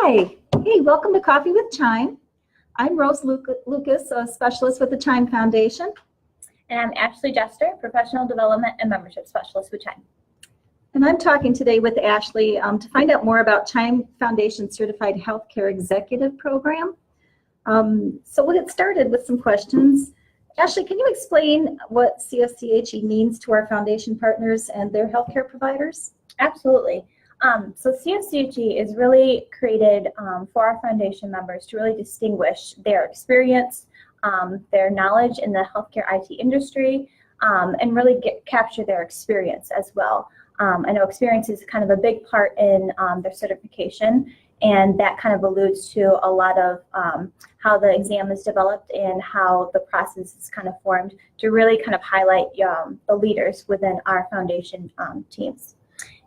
Hi. Hey, welcome to Coffee with CHIME. I'm Rose Lucas, a specialist with the CHIME Foundation. And I'm Ashley Jester, Professional Development and Membership Specialist with CHIME. And I'm talking today with Ashley to find out more about CHIME Foundation Certified Healthcare Executive Program. So we'll get started with some questions. Ashley, can you explain what CFCHE means to our foundation partners and their healthcare providers? Absolutely. So CFCHE is really created for our foundation members to really distinguish their experience, their knowledge in the healthcare IT industry, and really capture their experience as well. I know experience is kind of a big part in their certification, and that kind of alludes to a lot of how the exam is developed and how the process is kind of formed to really kind of highlight the leaders within our foundation teams.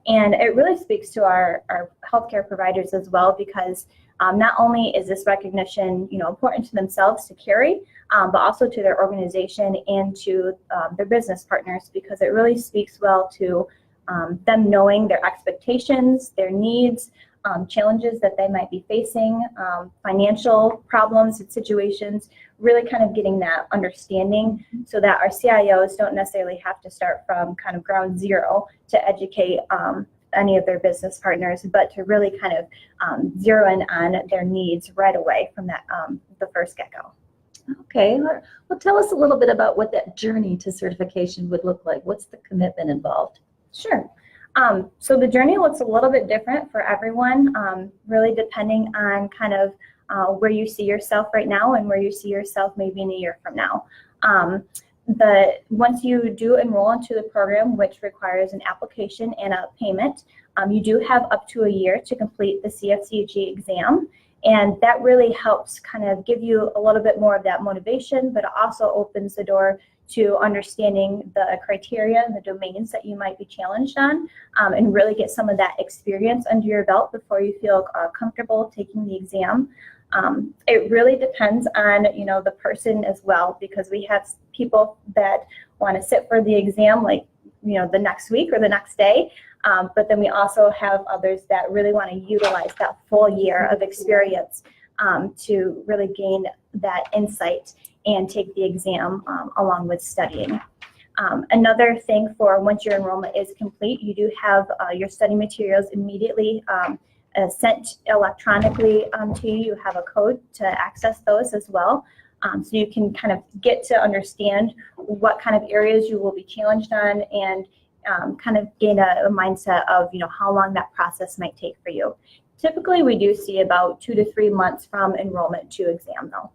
And it really speaks to our healthcare providers as well, because not only is this recognition, important to themselves to carry, but also to their organization and to their business partners, because it really speaks well to them knowing their expectations, their needs, challenges that they might be facing, financial problems and situations, really kind of getting that understanding so that our CIOs don't necessarily have to start from kind of ground zero to educate any of their business partners, but to really kind of zero in on their needs right away from that the first get-go. Okay, well, tell us a little bit about what that journey to certification would look like. What's the commitment involved? Sure. So the journey looks a little bit different for everyone, really depending on kind of where you see yourself right now and where you see yourself maybe in a year from now. Once you do enroll into the program, which requires an application and a payment, you do have up to a year to complete the CFCHE exam. And that really helps kind of give you a little bit more of that motivation, but it also opens the door to understanding the criteria and the domains that you might be challenged on, and really get some of that experience under your belt before you feel comfortable taking the exam. It really depends on the person as well, because we have people that want to sit for the exam like the next week or the next day, but then we also have others that really want to utilize that full year of experience to really gain that insight and take the exam along with studying. Another thing for once your enrollment is complete, you do have your study materials immediately sent electronically to you. You have a code to access those as well. So you can kind of get to understand what kind of areas you will be challenged on and kind of gain a mindset of how long that process might take for you. Typically, we do see about 2 to 3 months from enrollment to exam though.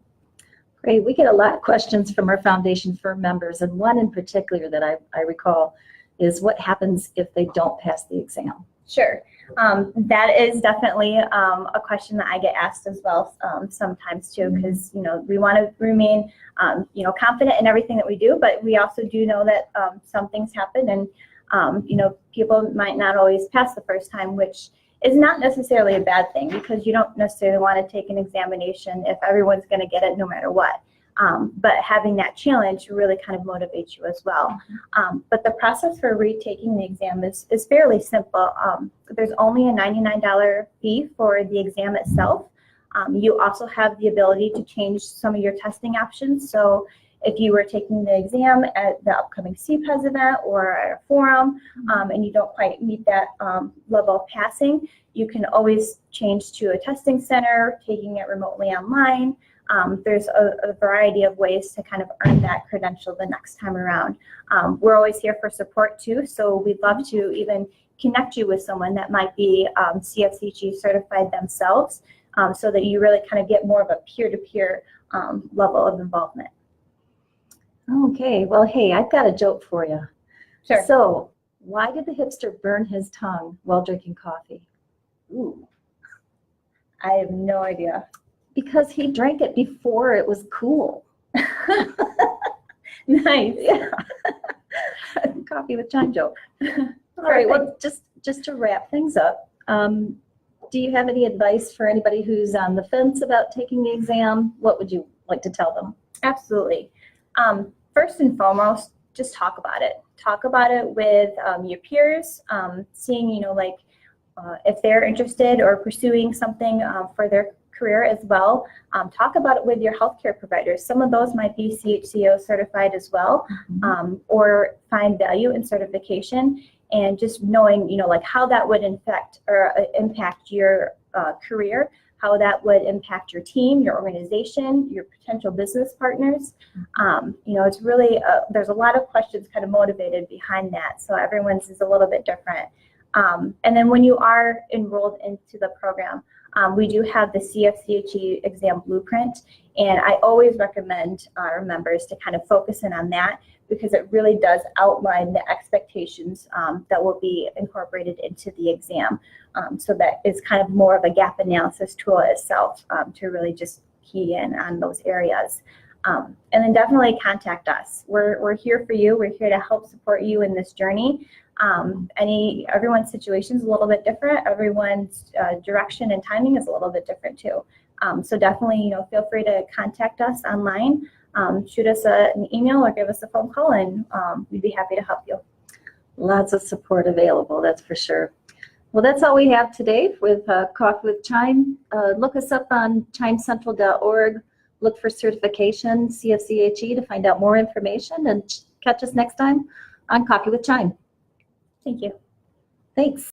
Great. We get a lot of questions from our foundation firm members, and one in particular that I recall is what happens if they don't pass the exam? Sure. That is definitely a question that I get asked as well sometimes too, because we want to remain confident in everything that we do, but we also do know that some things happen, and people might not always pass the first time, which is not necessarily a bad thing, because you don't necessarily want to take an examination if everyone's going to get it no matter what. But having that challenge really kind of motivates you as well. But the process for retaking the exam is fairly simple. There's only a $99 fee for the exam itself. You also have the ability to change some of your testing options. So if you were taking the exam at the upcoming CPES event or at a forum, and you don't quite meet that level of passing, you can always change to a testing center, taking it remotely online. There's a variety of ways to kind of earn that credential the next time around. We're always here for support too, so we'd love to even connect you with someone that might be CFCHE certified themselves, so that you really kind of get more of a peer-to-peer level of involvement. Okay, well, hey, I've got a joke for you. Sure. So, why did the hipster burn his tongue while drinking coffee? Ooh, I have no idea. Because he drank it before it was cool. Nice. Yeah. Coffee with CHIME joke. All right, well, just to wrap things up, do you have any advice for anybody who's on the fence about taking the exam? What would you like to tell them? Absolutely. First and foremost, just talk about it. Talk about it with your peers, seeing, if they're interested or pursuing something for their career as well, talk about it with your healthcare providers. Some of those might be CHCO certified as well, or find value in certification, and just knowing, like how that would impact your career, how that would impact your team, your organization, your potential business partners. It's really, there's a lot of questions kind of motivated behind that. So everyone's is a little bit different. And then when you are enrolled into the program, we do have the CFCHE exam blueprint, and I always recommend our members to kind of focus in on that, because it really does outline the expectations that will be incorporated into the exam. So that is kind of more of a gap analysis tool itself, to really just key in on those areas. And then definitely contact us. We're here for you. We're here to help support you in this journey. Everyone's situation is a little bit different. Everyone's direction and timing is a little bit different too. So definitely, feel free to contact us online, shoot us an email or give us a phone call, and we'd be happy to help you. Lots of support available, that's for sure. Well, that's all we have today with Coffee with Chime. Look us up on chimecentral.org. Look for certification, CFCHE, to find out more information, and catch us next time on Coffee with Chime. Thank you. Thanks.